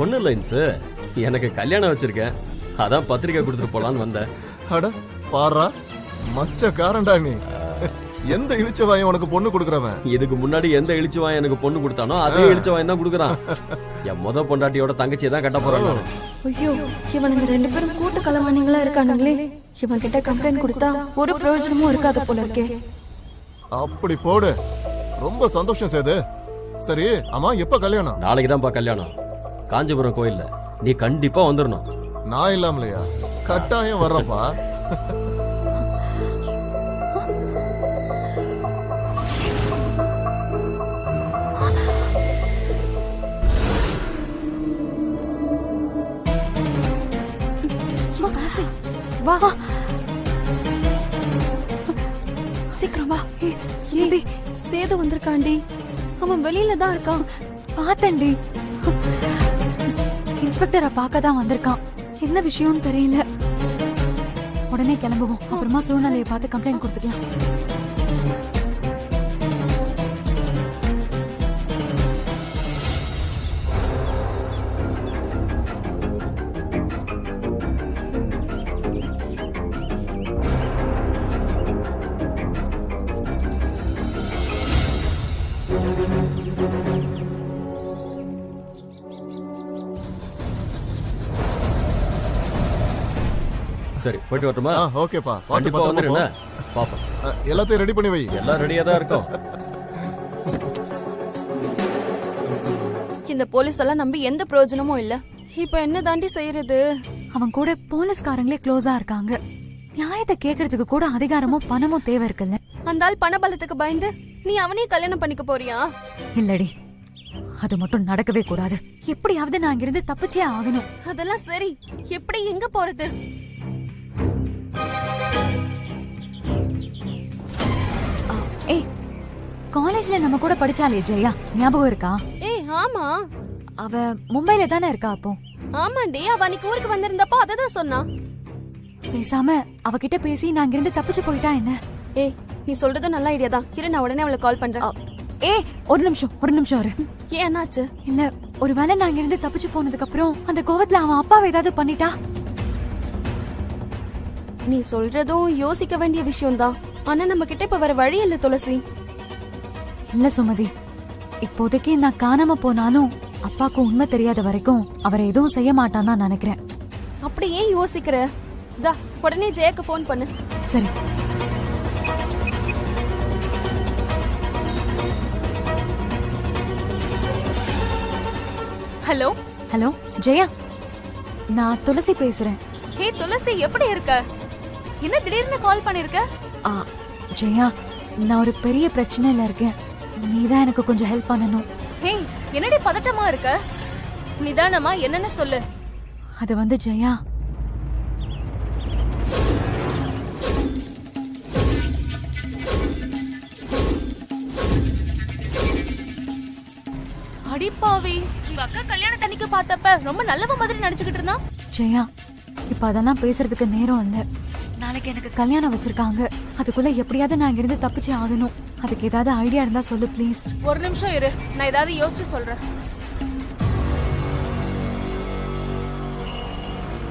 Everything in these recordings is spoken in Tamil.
ஒன்றும் இல்லைங்க சார், எனக்கு கல்யாணம் வச்சிருக்கேன், அதான் பத்திரிக்கை கொடுத்துட்டு போலான்னு வந்தேன். அட பாரா, மச்சக்காரன்டா நீ. எந்த இழிச்சவாயன் உனக்கு பொண்ணு கொடுக்குறவன்? இதுக்கு முன்னாடி எந்த இழிச்சவாயன் எனக்கு பொண்ணு கொடுத்தானோ அதே இழிச்சவாயன் தான் கொடுக்குறான். என் முத பொண்டாட்டியோட தங்கச்சியை தான் கட்ட போறேன் நான். ஐயோ, இவனுங்க 2 பேரும் கூட்டு கலவாணிங்களா இருக்கானுங்களே. இவன் கிட்ட கம்ப்ளைண்ட் கொடுத்தா ஒரு பிரயோஜனமும் இருக்காது போல இருக்கே. அப்படி போடு. ரொம்ப சந்தோஷம் சேது. சரி, அம்மா எப்ப கல்யாணம்? நாளைக்கு தான்ப்பா கல்யாணம், காஞ்சிபுரம் கோயில்ல. நீ கண்டிப்பா வந்துடணும். நான் இல்லாமலையா? கட்டாயம் வர்றப்பா. வா சீக்கிரம் வா. சுமதி, சேது வந்திருக்காண்டி. அவன் வெளியில தான் இருக்கான். பார்த்தேன்டி. இன்ஸ்பெக்டரை பார்க்க தான் வந்திருக்கான். என்ன விஷயம் தெரியல. உடனே கிளம்புவோம். அப்புறமா சூழ்நிலையை பார்த்து கம்ப்ளைண்ட் கொடுத்துக்கலாம். சரி, போயிட்டு வரட்டுமா? ஓகேப்பா, பாத்து கண்டிப்பா பாத்து வந்துடுறேன். பாப்பா, எல்லாத்தையும் ரெடி பண்ணி வை. எல்லாம் ரெடியா தான் இருக்கும். இந்த போலீஸ் எல்லாம் நம்பி எந்த பிரயோஜனமும் இல்ல. இப்ப என்ன தாண்டி செய்யறது? அவன் கூட போலீஸ்காரங்களே க்ளோஸா இருக்காங்க. நியாயத்தை கேக்குறதுக்கு கூட அதிகாரமும் பணமும் தேவை இருக்குல்ல. அந்த ஆள் பண பலத்துக்கு பயந்து நீ அவனையும் கல்யாணம் பண்ணிக்க போறியா? இல்லடி, அது மட்டும் நடக்கவே கூடாது. எப்படியாவது நான் இங்கிருந்து தப்பிச்சே ஆகணும். அதெல்லாம் சரி, எப்படி எங்க போறது? ஏய், காலேஜ்ல நம்ம கூட படிச்சாலே ஜெயா, ஞாபகம் இருக்கா? ஏய் ஆமா, அவ மும்பைல தானே இருக்கா அப்போ? ஆமாண்டி, அவ அன்னைக்கு ஊருக்கு வந்திருந்தப்போ அததான் சொன்னா. பேசாம அவகிட்ட பேசி நான் இங்கிருந்து தப்பிச்சு போயிட்டா என்ன? ஏய், நீ சொல்றது நல்ல ஐடியா தான். இரு, நான் உடனே அவளை கால் பண்றேன். ஏய், ஒரு நிமிஷம் இரு. ஏன் என்னாச்சு? இல்ல, ஒருவேளை நான் இங்கிருந்து தப்பிச்சு போனதுக்கு அப்புறம் அந்த கோவத்துல அவன் அப்பாவை ஏதாவது பண்ணிட்டா? நீ சொல்றதும் யோசிக்க வேண்டிய விஷயம் தான். ஆனா நம்ம கிட்ட இப்ப வேற வழி இல்ல துளசி. இல்ல சுமதி, இப்போதைக்கு நான் காணாம போனாலும் அப்பாக்கு உண்மை தெரியாத வரைக்கும் அவரை எதுவும் செய்ய மாட்டான்னு தான் நினைக்கிறேன். அப்படி ஏன் யோசிக்கிற? தா, உடனே ஜெயாக்கு போன் பண்ணு. சரி. ஹலோ ஹலோ ஜெயா, நான் துளசி பேசுறேன். ஹே துளசி, எப்படி இருக்க? என்ன திடீர்னு கால் பண்ணிருக்க? ஜெயா, நான் ஒரு பெரிய பிரச்சனையில இருக்கேன். நீதான் எனக்கு கொஞ்சம் ஹெல்ப் பண்ணணும். ஹே, என்னடி பதட்டமா இருக்க? நிதானமா என்னன்னு சொல்லு. அது வந்து ஜெயா, அடிப்பாவி, உங்க அக்கா கல்யாண தண்ணிக்கு பார்த்தப்ப ரொம்ப நல்லவ மாதிரி நடிச்சுக்கிட்டு இருந்தா. ஜெயா, இப்ப அதெல்லாம் பேசுறதுக்கு நேரம் இல்ல. நாளைக்கு எனக்கு கல்யாணம் வச்சிருக்காங்க. அதுக்குள்ள எப்படியாவது நான் இங்கிருந்து தப்பிச்சு ஆகணும். அதுக்கு ஏதாவது ஐடியா இருந்தா சொல்லு ப்ளீஸ். ஒரு நிமிஷம் இரு, நான் ஏதாவது யோசிச்சு சொல்றேன்.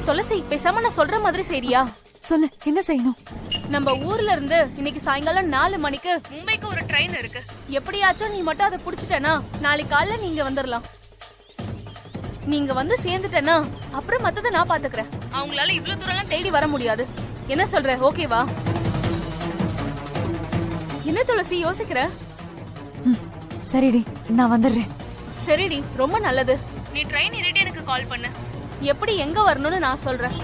துளசி, பேசாம நான் சொல்ற மாதிரி சரியா? சொல்லு, என்ன செய்யணும்? நம்ம ஊர்ல இருந்து இன்னைக்கு சாயங்காலம் 4 மணிக்கு மும்பைக்கு ஒரு ட்ரெயின் இருக்கு. எப்படியாச்சும் நீ மட்டும் அதை புடிச்சிட்டேனா நாளைக்கு காலைல நீங்க வந்துடலாம். நீங்க வந்து சேர்ந்துட்டேனா அப்புறம் மத்தத நான் பாத்துக்கிறேன். அவங்களால இவ்வளவு தூரம் எல்லாம் தேடி வர முடியாது. என்ன சொல்ற, ஓகேவா? என்ன துளசி யோசிக்கிற? சரிடி, நான் வந்துடுறேன். சரிடி, ரொம்ப நல்லது. நீ ட்ரெயின் ஏறிட்டு எனக்கு கால் பண்ணு. எப்படி எங்க வரணும்னு நான் சொல்றேன்.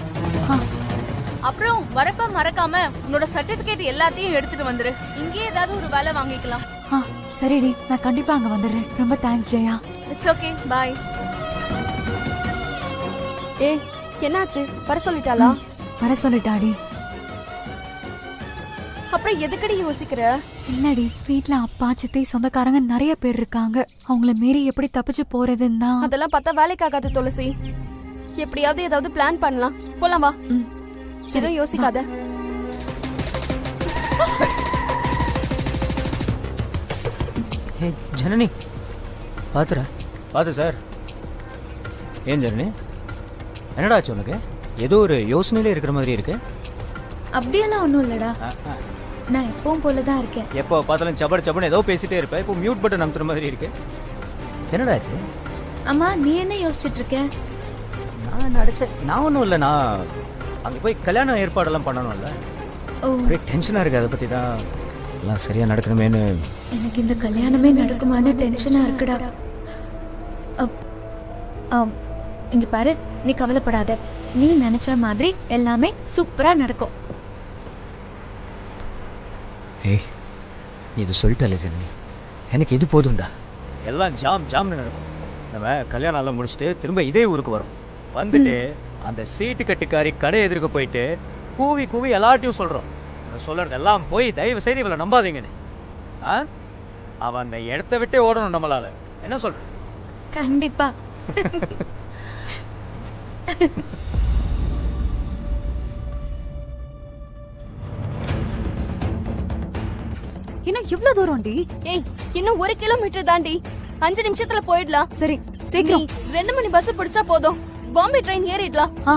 அப்புறம் வரப்ப மறக்காம உன்னோட சர்டிபிகேட் எல்லாத்தையும் எடுத்துட்டு வந்துரு. இங்கே ஏதாவது ஒரு வேலை வாங்கிக்கலாம். சரிடி, நான் கண்டிப்பா அங்க வந்துடுறேன். ரொம்ப தேங்க்ஸ் ஜெயா. இட்ஸ் ஓகே, பாய். ஏய், என்னாச்சு? வர சொல்லிட்டாளா? வர சொல்லிட்டாடி. அப்புறம் எதுக்கடி யோசிக்கிற? இல்லடி, வீட்ல அப்பா சித்தி சொந்தக்காரங்க நிறைய பேர் இருக்காங்க. அவங்கள மீறி எப்படி தப்பிச்சு போறதுன்னா அதெல்லாம் பார்த்தா வேலைக்காகாது துளசி. எப்படியாவது ஏதாவது பிளான் பண்ணலாம். போலாம் வா. எதுவும் யோசிக்காத. ஜனனி, பாத்துற? பாத்து சார். ஏன் ஜெர்னி என்னடா ஆச்சு உனக்கு? ஏதோ ஒரு யோசனையில இருக்கிற மாதிரி இருக்கு. அப்படியெல்லாம் ஒன்றும் இல்லடா, நான் எப்பவும் போல தான் இருக்கேன். எப்போ பார்த்தாலும் சபர் சபன்னு ஏதோ பேசிட்டே இருப்பேன். இப்போ மியூட் பட்டன் அமுத்துற மாதிரி இருக்கு. என்னடா ஆச்சு? அம்மா நீ என்ன யோசிச்சுட்டு இருக்க? நான் நடிச்சேன். நான் ஒன்றும் இல்லை, நான் அங்கே போய் கல்யாணம் ஏற்பாடெல்லாம் பண்ணணும்ல. ஓ, ஒரே டென்ஷனாக இருக்குது. அதை பற்றி தான் எல்லாம் சரியாக நடக்கணுமேனு. எனக்கு இந்த கல்யாணமே நடக்குமான்னு டென்ஷனா இருக்குடா. இங்க பாரு, நீ கவலைப்படாத. நீ நினைச்ச மாதிரி எல்லாமே சூப்பரா நடக்கும். ஏய், நீ இது சொல்லிட்டல ஜென்னி, எனக்கு இது போதும்டா. எல்லாம் ஜாம் ஜாம்னு நடக்கும். நம்ம கல்யாணம் எல்லாம் முடிச்சுட்டு திரும்ப இதே ஊருக்கு வரும். வந்துட்டு அந்த சீட்டு கட்டுக்காரி கடை எதிர்க்க போயிட்டு கூவி கூவி எல்லார்ட்டையும் சொல்கிறோம். சொல்கிறது எல்லாம் போய் தயவு செய்து இவளை நம்பாதீங்கன்னு. அவன் அந்த இடத்த விட்டே ஓடணும் நம்மளால. என்ன சொல்ற? கண்டிப்பா. இன்னும் இவ்ளோ தூரம் டி? ஏய், இன்னும் 1 கிலோமீட்டர் தாண்டி. 5 நிமிஷத்துல போயிடலாம். சரி நீ சீக்கிரம். 2 மணி பஸ் பிடிச்சா போதும், பாம்பே ட்ரெயின் ஏறிடலாம். ஆ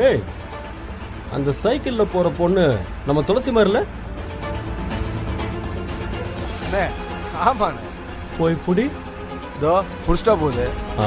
ஏய், அந்த சைக்கிள்ல போற பொண்ணு நம்ம துளசி மாதிரில ஆமாண்ணே, போய் புடி. இதோ புடிச்சிட்டா போகுது. ஆ